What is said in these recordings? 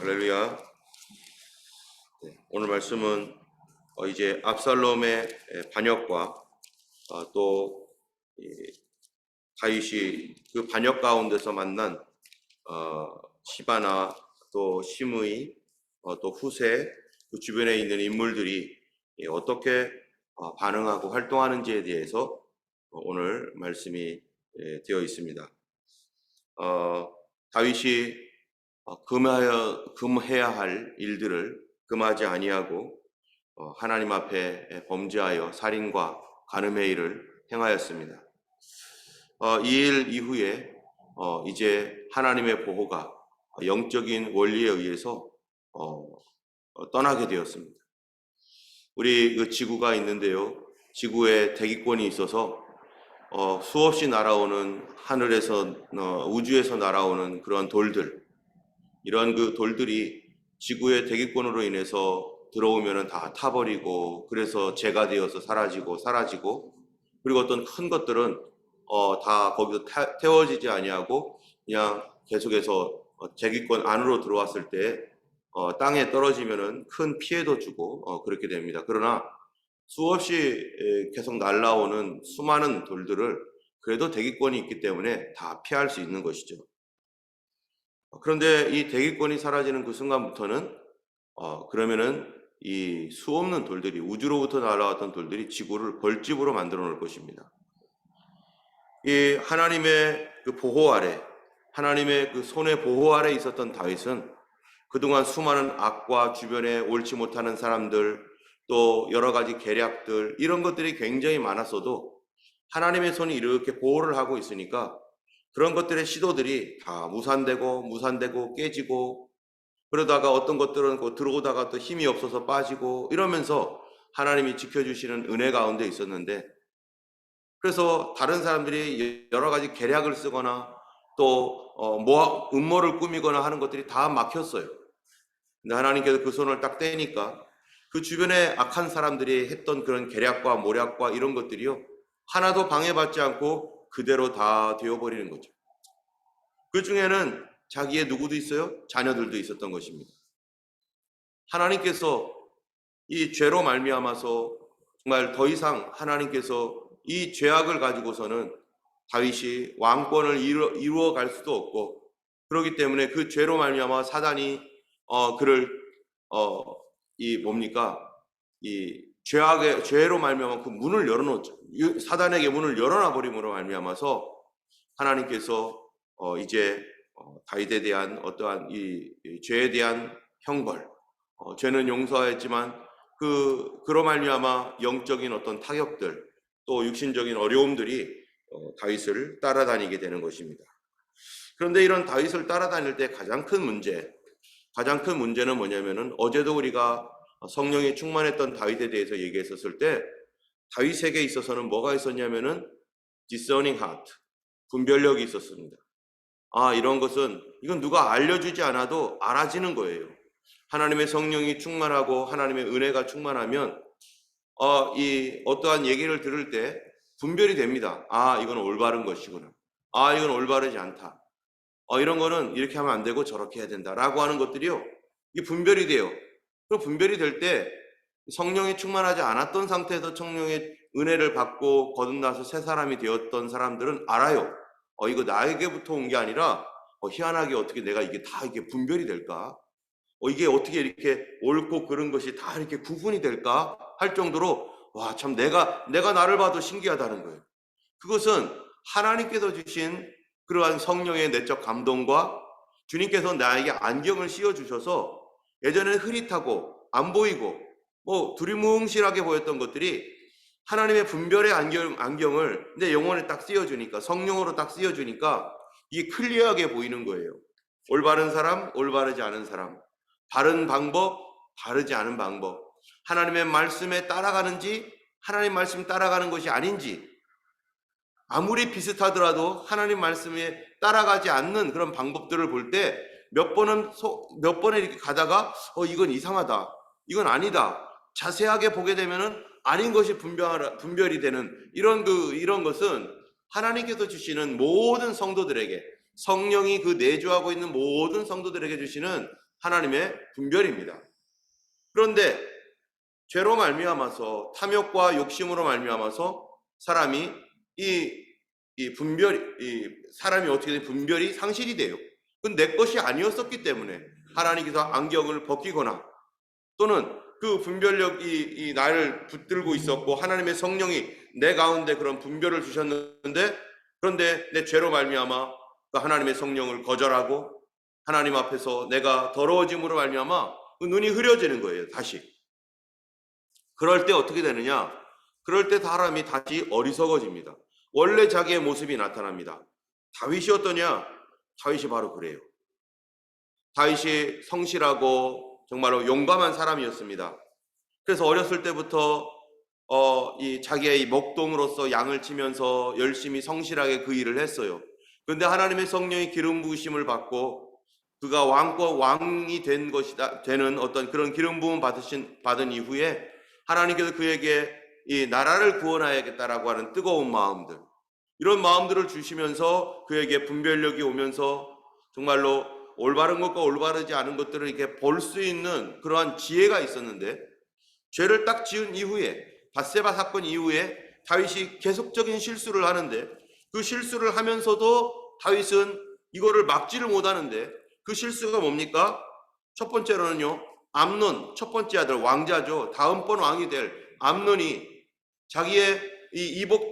할렐루야. 오늘 말씀은 이제 압살롬의 반역과 또 다윗이 그 반역 가운데서 만난 시바나 또 시므이 또 후세 그 주변에 있는 인물들이 어떻게 반응하고 활동하는지에 대해서 오늘 말씀이 되어 있습니다. 다윗이 금해야 할 일들을 금하지 아니하고 하나님 앞에 범죄하여 살인과 간음의 일을 행하였습니다. 이 일 이후에 이제 하나님의 보호가 영적인 원리에 의해서 떠나게 되었습니다. 우리 그 지구가 있는데요, 지구에 대기권이 있어서 수없이 날아오는 하늘에서 우주에서 날아오는 그런 돌들, 이런 그 돌들이 지구의 대기권으로 인해서 들어오면은 다 타버리고, 그래서 재가 되어서 사라지고, 그리고 어떤 큰 것들은 다 거기서 태워지지 아니하고 그냥 계속해서 대기권 안으로 들어왔을 때 땅에 떨어지면은 큰 피해도 주고 그렇게 됩니다. 그러나 수없이 계속 날아오는 수많은 돌들을 그래도 대기권이 있기 때문에 다 피할 수 있는 것이죠. 그런데 이 대기권이 사라지는 그 순간부터는 그러면은 이 수없는 돌들이, 우주로부터 날아왔던 돌들이 지구를 벌집으로 만들어 놓을 것입니다. 이 하나님의 그 보호 아래, 하나님의 그 손의 보호 아래 있었던 다윗은 그동안 수많은 악과 주변에 옳지 못하는 사람들, 또 여러 가지 계략들, 이런 것들이 굉장히 많았어도 하나님의 손이 이렇게 보호를 하고 있으니까 그런 것들의 시도들이 다 무산되고 깨지고, 그러다가 어떤 것들은 들어오다가 또 힘이 없어서 빠지고, 이러면서 하나님이 지켜주시는 은혜 가운데 있었는데, 그래서 다른 사람들이 여러 가지 계략을 쓰거나 또 음모를 꾸미거나 하는 것들이 다 막혔어요. 근데 하나님께서 그 손을 딱 떼니까 그 주변에 악한 사람들이 했던 그런 계략과 모략과 이런 것들이요, 하나도 방해받지 않고 그대로 다 되어버리는 거죠. 그 중에는 자기의 누구도 있어요? 자녀들도 있었던 것입니다. 하나님께서 이 죄로 말미암아서 정말 더 이상 하나님께서 이 죄악을 가지고서는 다윗이 왕권을 이루어 갈 수도 없고, 그렇기 때문에 그 죄로 말미암아 사단이 그를 이 죄로 말미암아 그 문을 열어놓죠. 사단에게 문을 열어놔 버림으로 말미암아서 하나님께서 이제 다윗에 대한 어떠한 이 죄에 대한 형벌, 죄는 용서하였지만 그로 말미암아 영적인 어떤 타격들, 또 육신적인 어려움들이 다윗을 따라다니게 되는 것입니다. 그런데 이런 다윗을 따라다닐 때 가장 큰 문제는 뭐냐면은, 어제도 우리가 성령이 충만했던 다윗에 대해서 얘기했었을 때 다윗에게 있어서는 뭐가 있었냐면은 discerning heart, 분별력이 있었습니다. 이건 누가 알려주지 않아도 알아지는 거예요. 하나님의 성령이 충만하고 하나님의 은혜가 충만하면 이 어떠한 얘기를 들을 때 분별이 됩니다. 이건 올바른 것이구나. 이건 올바르지 않다. 이런 거는 이렇게 하면 안 되고 저렇게 해야 된다라고 하는 것들이요, 이게 분별이 돼요. 그 분별이 될 때 성령이 충만하지 않았던 상태에서 성령의 은혜를 받고 거듭나서 새 사람이 되었던 사람들은 알아요. 이거 나에게부터 온 게 아니라 희한하게 어떻게 내가 이게 다 이게 분별이 될까? 이게 어떻게 이렇게 옳고 그른 것이 다 이렇게 구분이 될까? 할 정도로 참 내가 나를 봐도 신기하다는 거예요. 그것은 하나님께서 주신 그러한 성령의 내적 감동과 주님께서 나에게 안경을 씌워주셔서 예전에는 흐릿하고 안 보이고 두리뭉실하게 보였던 것들이 하나님의 분별의 안경을 내 영혼에 딱 씌워주니까, 성령으로 딱 씌워주니까 이게 클리어하게 보이는 거예요. 올바른 사람, 올바르지 않은 사람, 바른 방법, 바르지 않은 방법, 하나님의 말씀에 따라가는지 하나님 말씀 따라가는 것이 아닌지, 아무리 비슷하더라도 하나님 말씀에 따라가지 않는 그런 방법들을 볼 때 몇 번에 이렇게 가다가 이건 이상하다, 이건 아니다, 자세하게 보게 되면은 아닌 것이 분별이 되는 이런 것은 하나님께서 주시는 모든 성도들에게, 성령이 그 내주하고 있는 모든 성도들에게 주시는 하나님의 분별입니다. 그런데 죄로 말미암아서 탐욕과 욕심으로 말미암아서 사람이 사람이 어떻게 된 분별이 상실이 돼요. 그건 내 것이 아니었었기 때문에 하나님께서 안경을 벗기거나 또는 그 분별력이 나를 붙들고 있었고 하나님의 성령이 내 가운데 그런 분별을 주셨는데 그런데 내 죄로 말미암아 그 하나님의 성령을 거절하고 하나님 앞에서 내가 더러워짐으로 말미암아 그 눈이 흐려지는 거예요. 다시. 그럴 때 어떻게 되느냐? 그럴 때 사람이 다시 어리석어집니다. 원래 자기의 모습이 나타납니다. 다윗이 어떠냐? 다윗이 바로 그래요. 다윗이 성실하고 정말로 용감한 사람이었습니다. 그래서 어렸을 때부터 자기의 목동으로서 양을 치면서 열심히 성실하게 그 일을 했어요. 그런데 하나님의 성령의 기름 부으심을 받고 그가 왕이 되는 어떤 그런 기름 부음 받은 이후에 하나님께서 그에게 이 나라를 구원하야겠다라고 하는 뜨거운 마음들, 이런 마음들을 주시면서 그에게 분별력이 오면서 정말로 올바른 것과 올바르지 않은 것들을 이렇게 볼 수 있는 그러한 지혜가 있었는데 죄를 딱 지은 이후에 밧세바 사건 이후에 다윗이 계속적인 실수를 하는데 그 실수를 하면서도 다윗은 이거를 막지를 못하는데 그 실수가 뭡니까? 첫 번째로는요, 암논 첫 번째 아들 왕자죠. 다음번 왕이 될 암논이 자기의 이 이복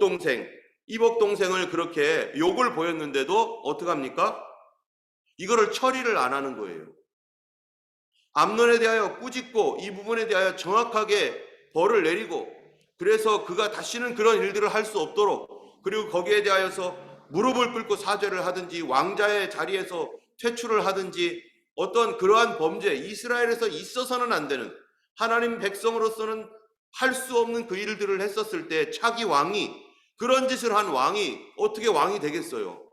동생을 그렇게 욕을 보였는데도 어떡합니까? 이거를 처리를 안 하는 거예요. 암논에 대하여 꾸짖고 이 부분에 대하여 정확하게 벌을 내리고 그래서 그가 다시는 그런 일들을 할 수 없도록 그리고 거기에 대하여서 무릎을 꿇고 사죄를 하든지 왕자의 자리에서 퇴출을 하든지 어떤 그러한 범죄, 이스라엘에서 있어서는 안 되는 하나님 백성으로서는 할 수 없는 그 일들을 했었을 때 차기 왕이 그런 짓을 한 왕이 어떻게 왕이 되겠어요?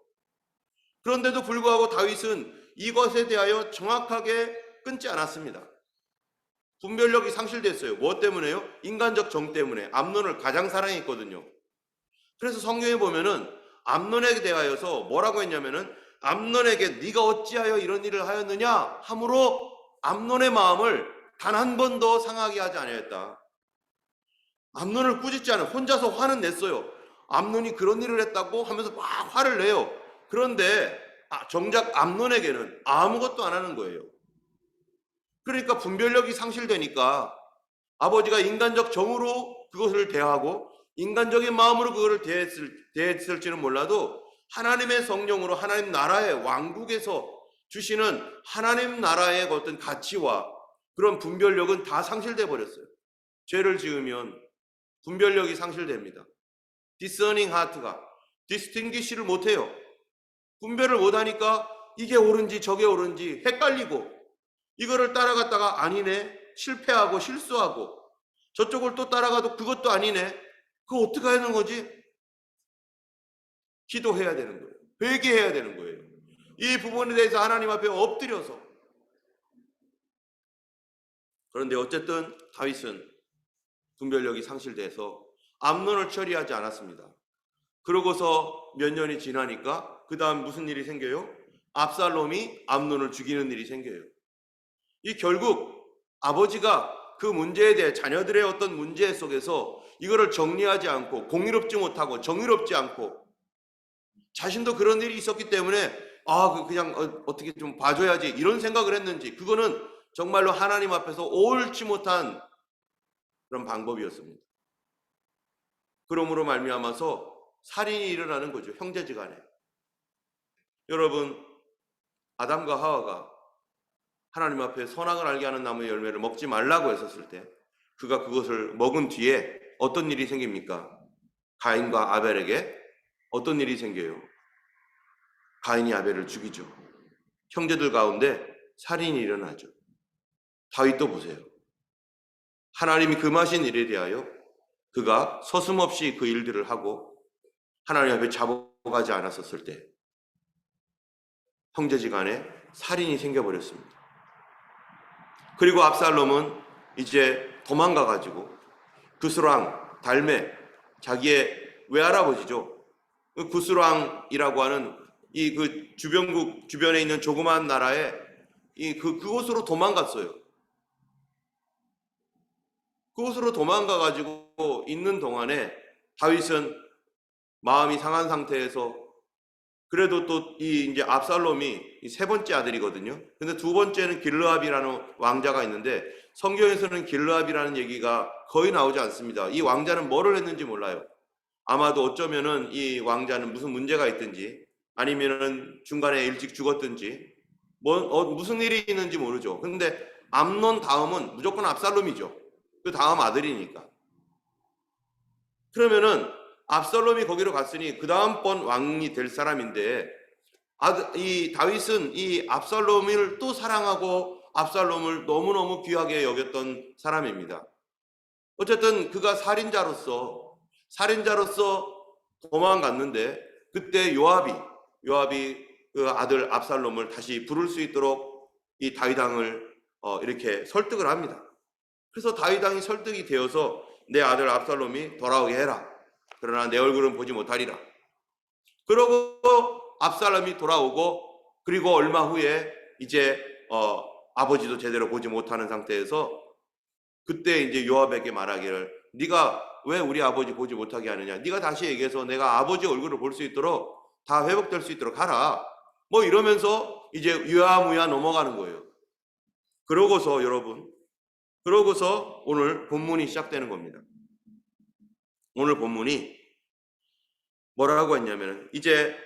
그런데도 불구하고 다윗은 이것에 대하여 정확하게 끊지 않았습니다. 분별력이 상실됐어요. 뭐 때문에요? 인간적 정 때문에. 암논을 가장 사랑했거든요. 그래서 성경에 보면은 암논에 대하여서 뭐라고 했냐면은 암논에게 네가 어찌하여 이런 일을 하였느냐 함으로 암논의 마음을 단 한 번도 상하게 하지 아니하였다. 암논을 꾸짖지 않아. 혼자서 화는 냈어요. 암논이 그런 일을 했다고 하면서 막 화를 내요. 그런데 정작 암논에게는 아무것도 안 하는 거예요. 그러니까 분별력이 상실되니까 아버지가 인간적 정으로 그것을 대하고 인간적인 마음으로 그것을 대했을지는 몰라도 하나님의 성령으로 하나님 나라의 왕국에서 주시는 하나님 나라의 어떤 가치와 그런 분별력은 다 상실돼 버렸어요. 죄를 지으면 분별력이 상실됩니다. discerning heart가 distinguish를 못해요. 분별을 못하니까 이게 옳은지 저게 옳은지 헷갈리고 이거를 따라갔다가 아니네, 실패하고 실수하고 저쪽을 또 따라가도 그것도 아니네, 그거 어떻게 하는 거지? 기도해야 되는 거예요. 회개해야 되는 거예요. 이 부분에 대해서 하나님 앞에 엎드려서. 그런데 어쨌든 다윗은 분별력이 상실돼서 암논을 처리하지 않았습니다. 그러고서 몇 년이 지나니까 그 다음 무슨 일이 생겨요? 압살롬이 암논을 죽이는 일이 생겨요. 이 결국 아버지가 그 문제에 대해 자녀들의 어떤 문제 속에서 이거를 정리하지 않고 공의롭지 못하고 정의롭지 않고 자신도 그런 일이 있었기 때문에 그냥 어떻게 좀 봐줘야지 이런 생각을 했는지 그거는 정말로 하나님 앞에서 옳지 못한 그런 방법이었습니다. 그러므로 말미암아서 살인이 일어나는 거죠. 형제지간에. 여러분, 아담과 하와가 하나님 앞에 선악을 알게 하는 나무의 열매를 먹지 말라고 했었을 때 그가 그것을 먹은 뒤에 어떤 일이 생깁니까? 가인과 아벨에게 어떤 일이 생겨요? 가인이 아벨을 죽이죠. 형제들 가운데 살인이 일어나죠. 다윗도 보세요. 하나님이 금하신 일에 대하여 그가 서슴없이 그 일들을 하고 하나님 앞에 잡아가지 않았었을 때 형제지간에 살인이 생겨버렸습니다. 그리고 압살롬은 이제 도망가가지고 구스랑 달메 자기의 외할아버지죠. 구스랑이라고 하는 이 그 주변에 있는 조그마한 나라에 그곳으로 도망갔어요. 그곳으로 도망가 가지고 있는 동안에 다윗은 마음이 상한 상태에서, 그래도 또 이제 압살롬이 세 번째 아들이거든요. 근데 두 번째는 길르압이라는 왕자가 있는데 성경에서는 길르압이라는 얘기가 거의 나오지 않습니다. 이 왕자는 뭐를 했는지 몰라요. 아마도 어쩌면은 이 왕자는 무슨 문제가 있든지 아니면은 중간에 일찍 죽었든지 무슨 일이 있는지 모르죠. 근데 암논 다음은 무조건 압살롬이죠. 그 다음 아들이니까. 그러면은 압살롬이 거기로 갔으니 그 다음번 왕이 될 사람인데, 이 다윗은 이 압살롬을 또 사랑하고 압살롬을 너무너무 귀하게 여겼던 사람입니다. 어쨌든 그가 살인자로서 도망갔는데, 그때 요압이 그 아들 압살롬을 다시 부를 수 있도록 이 다윗 왕을 이렇게 설득을 합니다. 그래서 다윗 왕이 설득이 되어서 내 아들 압살롬이 돌아오게 해라. 그러나 내 얼굴은 보지 못하리라. 그러고 압살롬이 돌아오고, 그리고 얼마 후에 이제 아버지도 제대로 보지 못하는 상태에서 그때 이제 요압에게 말하기를, 네가 왜 우리 아버지 보지 못하게 하느냐? 네가 다시 얘기해서 내가 아버지 얼굴을 볼 수 있도록 다 회복될 수 있도록 하라. 뭐 이러면서 이제 유야무야 넘어가는 거예요. 그러고서 여러분, 오늘 본문이 시작되는 겁니다. 오늘 본문이 뭐라고 했냐면, 이제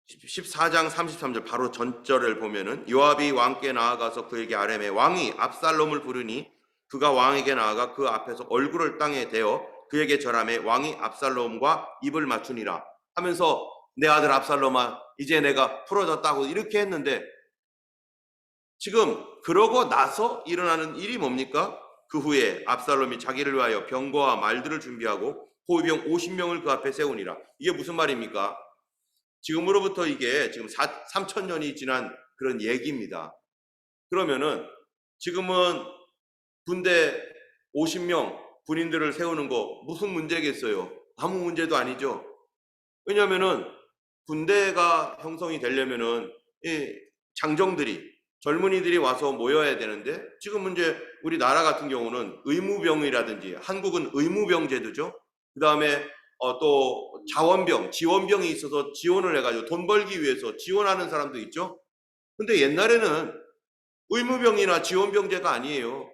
14장 33절 바로 전절을 보면은, 요압이 왕께 나아가서 그에게 아뢰매 왕이 압살롬을 부르니 그가 왕에게 나아가 그 앞에서 얼굴을 땅에 대어 그에게 절하매 왕이 압살롬과 입을 맞추니라 하면서, 내 아들 압살롬아 이제 내가 풀어졌다고 이렇게 했는데, 지금 그러고 나서 일어나는 일이 뭡니까? 그 후에 압살롬이 자기를 위하여 병거와 말들을 준비하고 호위병 50명을 그 앞에 세우니라. 이게 무슨 말입니까? 지금으로부터 이게 지금 3,000년이 지난 그런 얘기입니다. 그러면은 지금은 군대 50명 군인들을 세우는 거 무슨 문제겠어요? 아무 문제도 아니죠. 왜냐면은 군대가 형성이 되려면은 이 장정들이, 젊은이들이 와서 모여야 되는데, 지금 이제 우리나라 같은 경우는 의무병이라든지, 한국은 의무병 제도죠. 그 다음에 또 지원병이 있어서 지원을 해가지고 돈 벌기 위해서 지원하는 사람도 있죠. 근데 옛날에는 의무병이나 지원병제가 아니에요.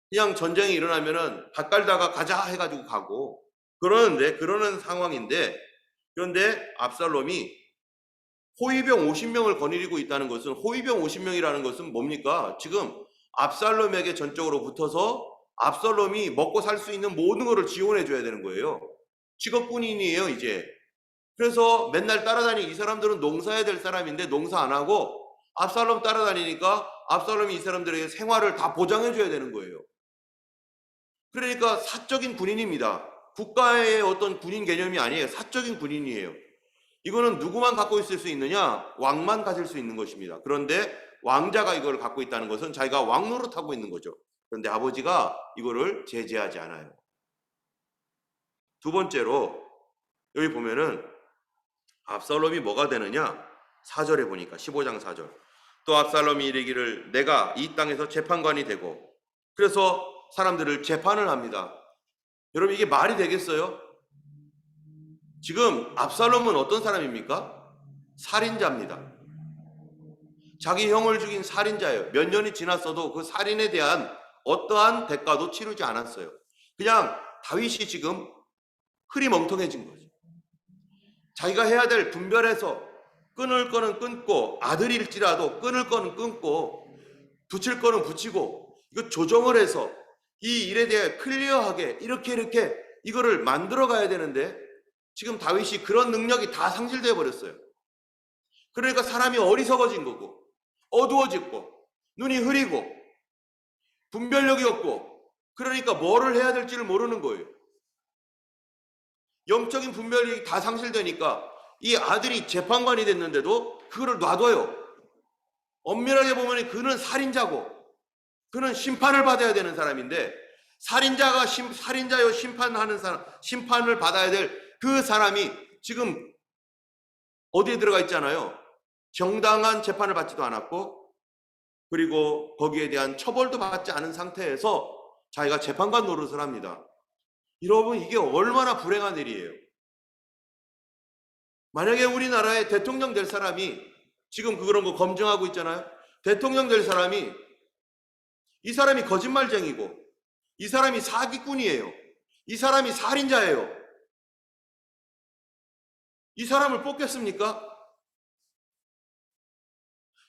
그냥 전쟁이 일어나면은 밥 깔다가 가자 해가지고 가고 그러는 상황인데, 그런데 압살롬이 호위병 50명을 거느리고 있다는 것은, 호위병 50명이라는 것은 뭡니까? 지금 압살롬에게 전적으로 붙어서 압살롬이 먹고 살 수 있는 모든 것을 지원해 줘야 되는 거예요. 직업군인이에요 이제. 그래서 맨날 따라다니는, 이 사람들은 농사해야 될 사람인데 농사 안 하고 압살롬 따라다니니까 압살롬이 이 사람들에게 생활을 다 보장해 줘야 되는 거예요. 그러니까 사적인 군인입니다. 국가의 어떤 군인 개념이 아니에요. 사적인 군인이에요. 이거는 누구만 갖고 있을 수 있느냐? 왕만 가질 수 있는 것입니다. 그런데 왕자가 이걸 갖고 있다는 것은 자기가 왕 노릇하고 있는 거죠. 그런데 아버지가 이거를 제재하지 않아요. 두 번째로 여기 보면은 압살롬이 뭐가 되느냐? 4절에 보니까 15장 4절. 또 압살롬이 이르기를 내가 이 땅에서 재판관이 되고, 그래서 사람들을 재판을 합니다. 여러분 이게 말이 되겠어요? 지금 압살롬은 어떤 사람입니까? 살인자입니다. 자기 형을 죽인 살인자예요. 몇 년이 지났어도 그 살인에 대한 어떠한 대가도 치르지 않았어요. 그냥 다윗이 지금 흐리멍텅해진 거죠. 자기가 해야 될 분별해서 끊을 거는 끊고, 아들일지라도 끊을 거는 끊고, 붙일 거는 붙이고, 이거 조정을 해서 이 일에 대해 클리어하게 이렇게 이거를 만들어 가야 되는데, 지금 다윗이 그런 능력이 다 상실되어 버렸어요. 그러니까 사람이 어리석어진 거고, 어두워지고, 눈이 흐리고, 분별력이 없고, 그러니까 뭐를 해야 될지를 모르는 거예요. 영적인 분별력이 다 상실되니까 이 아들이 재판관이 됐는데도 그거를 놔둬요. 엄밀하게 보면 그는 살인자고, 그는 심판을 받아야 되는 사람인데, 살인자여 심판하는 사람, 심판을 받아야 될 그 사람이 지금 어디에 들어가 있잖아요. 정당한 재판을 받지도 않았고, 그리고 거기에 대한 처벌도 받지 않은 상태에서 자기가 재판관 노릇을 합니다. 여러분, 이게 얼마나 불행한 일이에요. 만약에 우리나라에 대통령 될 사람이, 지금 그런 거 검증하고 있잖아요. 대통령 될 사람이, 이 사람이 거짓말쟁이고, 이 사람이 사기꾼이에요. 이 사람이 살인자예요. 이 사람을 뽑겠습니까?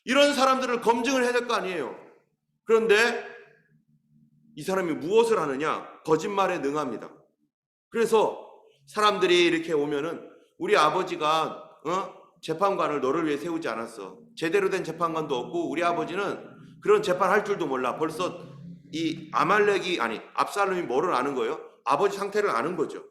이런 사람들을 검증을 해야 될 거 아니에요. 그런데 이 사람이 무엇을 하느냐? 거짓말에 능합니다. 그래서 사람들이 이렇게 오면은, 우리 아버지가 재판관을 너를 위해 세우지 않았어. 제대로 된 재판관도 없고 우리 아버지는 그런 재판할 줄도 몰라. 벌써 이 압살롬이 뭐를 아는 거예요? 아버지 상태를 아는 거죠.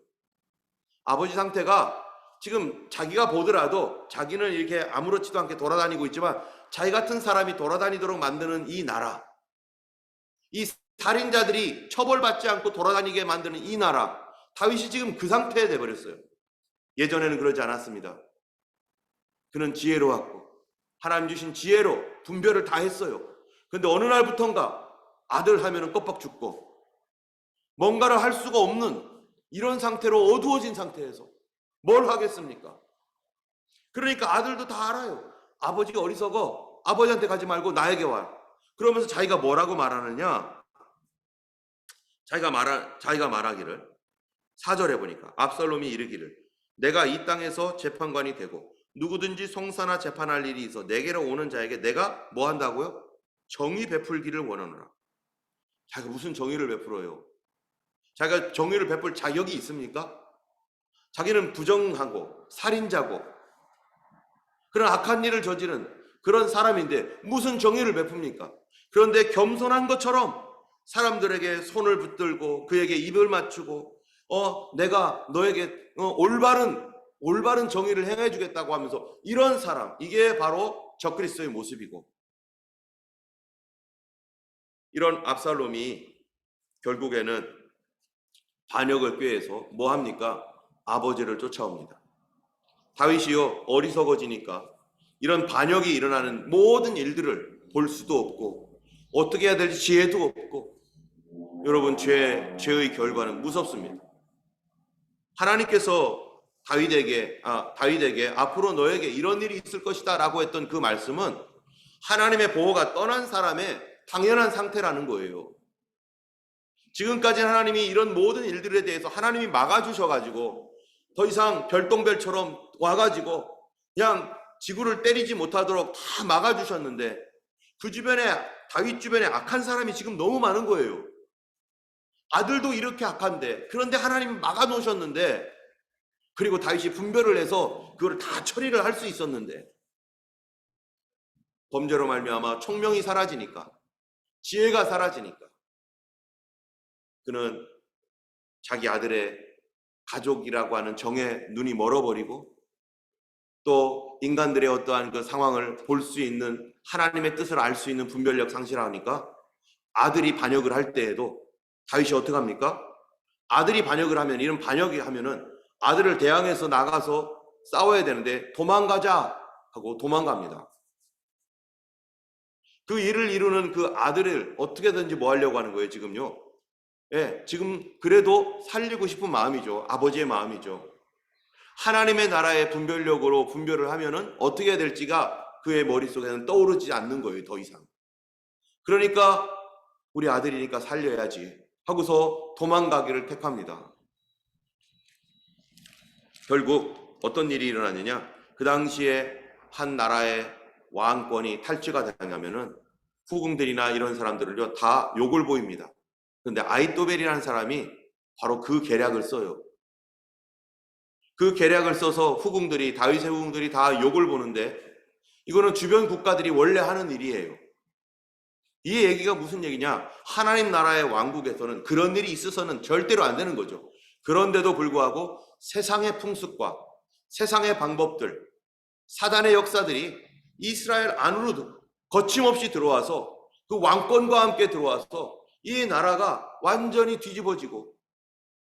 아버지 상태가 지금 자기가 보더라도 자기는 이렇게 아무렇지도 않게 돌아다니고 있지만, 자기 같은 사람이 돌아다니도록 만드는 이 나라, 이 살인자들이 처벌받지 않고 돌아다니게 만드는 이 나라, 다윗이 지금 그 상태에 돼버렸어요. 예전에는 그러지 않았습니다. 그는 지혜로웠고 하나님 주신 지혜로 분별을 다 했어요. 근데 어느 날부턴가 아들 하면은 껍박 죽고 뭔가를 할 수가 없는 이런 상태로 어두워진 상태에서 뭘 하겠습니까? 그러니까 아들도 다 알아요. 아버지가 어리석어. 아버지한테 가지 말고 나에게 와. 그러면서 자기가 뭐라고 말하느냐? 자기가 말하기를 4절에 보니까 압살롬이 이르기를 내가 이 땅에서 재판관이 되고 누구든지 송사나 재판할 일이 있어 내게로 오는 자에게 내가 뭐 한다고요? 정의 베풀기를 원하노라. 자기가 무슨 정의를 베풀어요? 자기가 정의를 베풀 자격이 있습니까? 자기는 부정하고 살인자고 그런 악한 일을 저지른 그런 사람인데 무슨 정의를 베풉니까? 그런데 겸손한 것처럼 사람들에게 손을 붙들고 그에게 입을 맞추고 내가 너에게 올바른 정의를 행해 주겠다고 하면서 이런 사람, 이게 바로 적그리스도의 모습이고, 이런 압살롬이 결국에는 반역을 꾀해서 뭐 합니까? 아버지를 쫓아옵니다. 다윗이요, 어리석어지니까 이런 반역이 일어나는 모든 일들을 볼 수도 없고 어떻게 해야 될지 지혜도 없고, 여러분, 죄의 결과는 무섭습니다. 하나님께서 다윗에게 앞으로 너에게 이런 일이 있을 것이다 라고 했던 그 말씀은 하나님의 보호가 떠난 사람의 당연한 상태라는 거예요. 지금까지 하나님이 이런 모든 일들에 대해서 하나님이 막아주셔가지고 더 이상 별똥별처럼 와가지고 그냥 지구를 때리지 못하도록 다 막아주셨는데, 그 주변에, 다윗 주변에 악한 사람이 지금 너무 많은 거예요. 아들도 이렇게 악한데, 그런데 하나님이 막아놓으셨는데, 그리고 다윗이 분별을 해서 그걸 다 처리를 할 수 있었는데, 범죄로 말미암아 총명이 사라지니까, 지혜가 사라지니까 그는 자기 아들의 가족이라고 하는 정에 눈이 멀어버리고, 또 인간들의 어떠한 그 상황을 볼 수 있는, 하나님의 뜻을 알 수 있는 분별력 상실하니까 아들이 반역을 할 때에도 다윗이 어떻게 합니까? 아들이 반역을 하면, 이런 반역이 하면은 아들을 대항해서 나가서 싸워야 되는데 도망가자 하고 도망갑니다. 그 일을 이루는 그 아들을 어떻게든지 뭐 하려고 하는 거예요, 지금요? 예, 지금 그래도 살리고 싶은 마음이죠. 아버지의 마음이죠. 하나님의 나라의 분별력으로 분별을 하면은 어떻게 해야 될지가 그의 머릿속에는 떠오르지 않는 거예요, 더 이상. 그러니까 우리 아들이니까 살려야지 하고서 도망가기를 택합니다. 결국 어떤 일이 일어나느냐? 그 당시에 한 나라의 왕권이 탈취가 되냐면은 후궁들이나 이런 사람들을요 다 욕을 보입니다. 그런데 아히토벨이라는 사람이 바로 그 계략을 써요. 그 계략을 써서 다윗의 후궁들이 다 욕을 보는데, 이거는 주변 국가들이 원래 하는 일이에요. 이 얘기가 무슨 얘기냐? 하나님 나라의 왕국에서는 그런 일이 있어서는 절대로 안 되는 거죠. 그런데도 불구하고 세상의 풍습과 세상의 방법들, 사단의 역사들이 이스라엘 안으로도 거침없이 들어와서 그 왕권과 함께 들어와서 이 나라가 완전히 뒤집어지고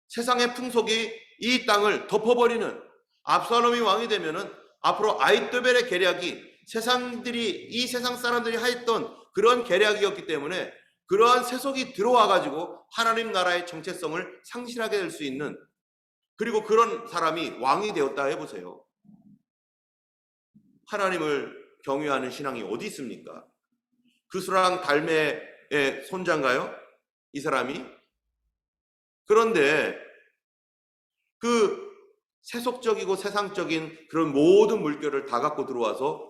세상의 풍속이 이 땅을 덮어버리는, 압살롬이 왕이 되면은 앞으로 아히토벨의 계략이 이 세상 사람들이 하였던 그런 계략이었기 때문에 그러한 세속이 들어와 가지고 하나님 나라의 정체성을 상실하게 될 수 있는, 그리고 그런 사람이 왕이 되었다 해보세요. 하나님을 경외하는 신앙이 어디 있습니까? 그수랑 달매의 손자인가요? 이 사람이? 그런데 그 세속적이고 세상적인 그런 모든 물결을 다 갖고 들어와서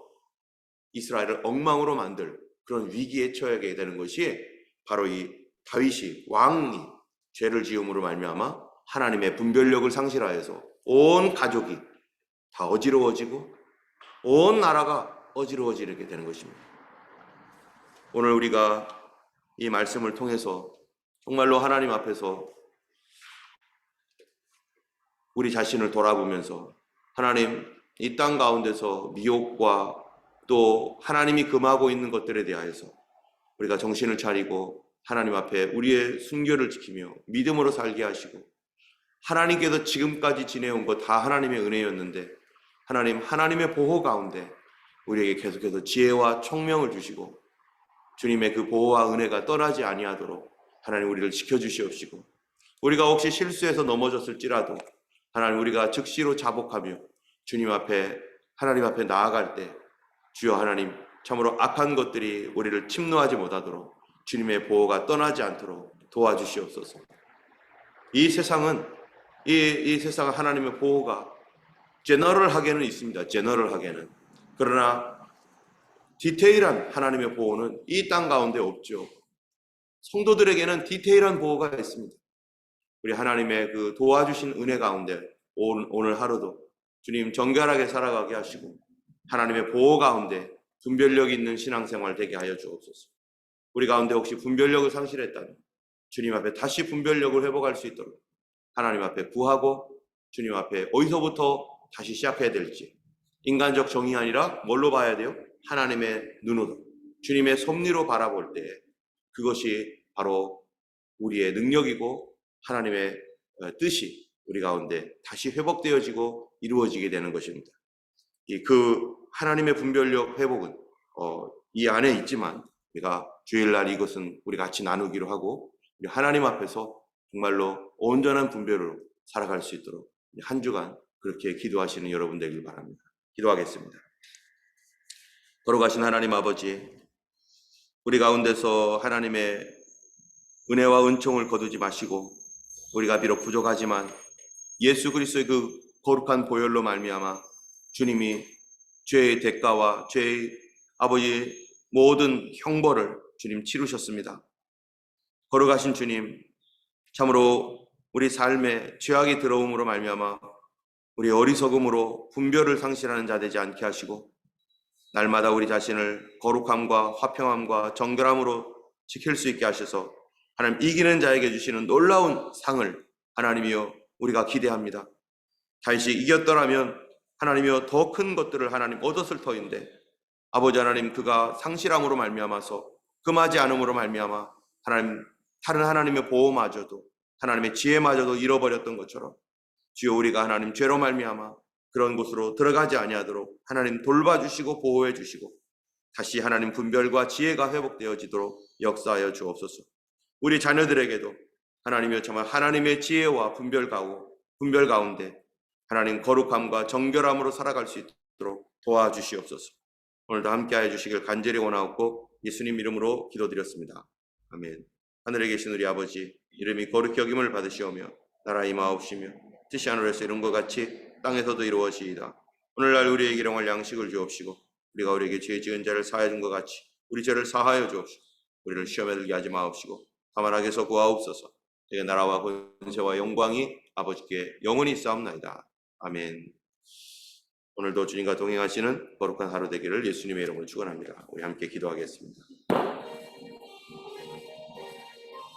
이스라엘을 엉망으로 만들 그런 위기에 처하게 되는 것이 바로 이 다윗이, 왕이 죄를 지음으로 말미암아 하나님의 분별력을 상실하여서 온 가족이 다 어지러워지고 온 나라가 어지러워지게 되는 것입니다. 오늘 우리가 이 말씀을 통해서 정말로 하나님 앞에서 우리 자신을 돌아보면서 하나님, 이 땅 가운데서 미혹과 또 하나님이 금하고 있는 것들에 대하여서 우리가 정신을 차리고 하나님 앞에 우리의 순결을 지키며 믿음으로 살게 하시고, 하나님께서 지금까지 지내온 것 다 하나님의 은혜였는데 하나님, 하나님의 보호 가운데 우리에게 계속해서 지혜와 총명을 주시고 주님의 그 보호와 은혜가 떠나지 아니하도록 하나님 우리를 지켜주시옵시고, 우리가 혹시 실수해서 넘어졌을지라도 하나님 우리가 즉시로 자복하며 주님 앞에, 하나님 앞에 나아갈 때 주여 하나님, 참으로 악한 것들이 우리를 침노하지 못하도록 주님의 보호가 떠나지 않도록 도와주시옵소서. 이 세상은 하나님의 보호가 제너럴하게는 있습니다. 제너럴하게는. 그러나 디테일한 하나님의 보호는 이 땅 가운데 없죠. 성도들에게는 디테일한 보호가 있습니다. 우리 하나님의 그 도와주신 은혜 가운데 오늘 하루도 주님 정결하게 살아가게 하시고 하나님의 보호 가운데 분별력 있는 신앙생활 되게 하여 주옵소서. 우리 가운데 혹시 분별력을 상실했다면 주님 앞에 다시 분별력을 회복할 수 있도록 하나님 앞에 구하고, 주님 앞에 어디서부터 다시 시작해야 될지, 인간적 정의가 아니라 뭘로 봐야 돼요? 하나님의 눈으로, 주님의 섭리로 바라볼 때 그것이 바로 우리의 능력이고 하나님의 뜻이 우리 가운데 다시 회복되어지고 이루어지게 되는 것입니다. 그 하나님의 분별력 회복은 이 안에 있지만 우리가 주일날 이것은 우리 같이 나누기로 하고 우리 하나님 앞에서 정말로 온전한 분별로 살아갈 수 있도록 한 주간 그렇게 기도하시는 여러분 되길 바랍니다. 기도하겠습니다. 걸어가신 하나님 아버지, 우리 가운데서 하나님의 은혜와 은총을 거두지 마시고 우리가 비록 부족하지만 예수 그리스도의 그 거룩한 보혈로 말미암아 주님이 죄의 대가와 죄의 아버지 모든 형벌을 주님 치르셨습니다. 걸어가신 주님, 참으로 우리 삶에 죄악이 들어옴으로 말미암아 우리 어리석음으로 분별을 상실하는 자 되지 않게 하시고 날마다 우리 자신을 거룩함과 화평함과 정결함으로 지킬 수 있게 하셔서 하나님 이기는 자에게 주시는 놀라운 상을 하나님이여 우리가 기대합니다. 다윗이 이겼더라면 하나님이여 더 큰 것들을 하나님 얻었을 터인데 아버지 하나님, 그가 상실함으로 말미암아서 금하지 않음으로 말미암아 하나님 다른 하나님의 보호마저도 하나님의 지혜마저도 잃어버렸던 것처럼 주여 우리가 하나님 죄로 말미암아 그런 곳으로 들어가지 아니하도록 하나님 돌봐주시고 보호해 주시고 다시 하나님 분별과 지혜가 회복되어지도록 역사하여 주옵소서. 우리 자녀들에게도 하나님이여 정말 하나님의 지혜와 분별 가운데 하나님 거룩함과 정결함으로 살아갈 수 있도록 도와주시옵소서. 오늘도 함께하여 주시길 간절히 원하옵고 예수님 이름으로 기도드렸습니다. 아멘. 하늘에 계신 우리 아버지, 이름이 거룩히 여김을 받으시오며 나라 임하옵시며 뜻이 하늘에서 이룬 것 같이 땅에서도 이루어지이다. 오늘날 우리에게 일용할 양식을 주옵시고 우리가 우리에게 죄 지은 자를 사하여 준 것 같이 우리 죄를 사하여 주옵시고 우리를 시험에 들게 하지 마옵시고 다만 악에서 구하옵소서. 내게 나라와 권세와 영광이 아버지께 영원히 있사옵나이다. 아멘. 오늘도 주님과 동행하시는 거룩한 하루 되기를 예수님의 이름으로 축원합니다. 우리 함께 기도하겠습니다.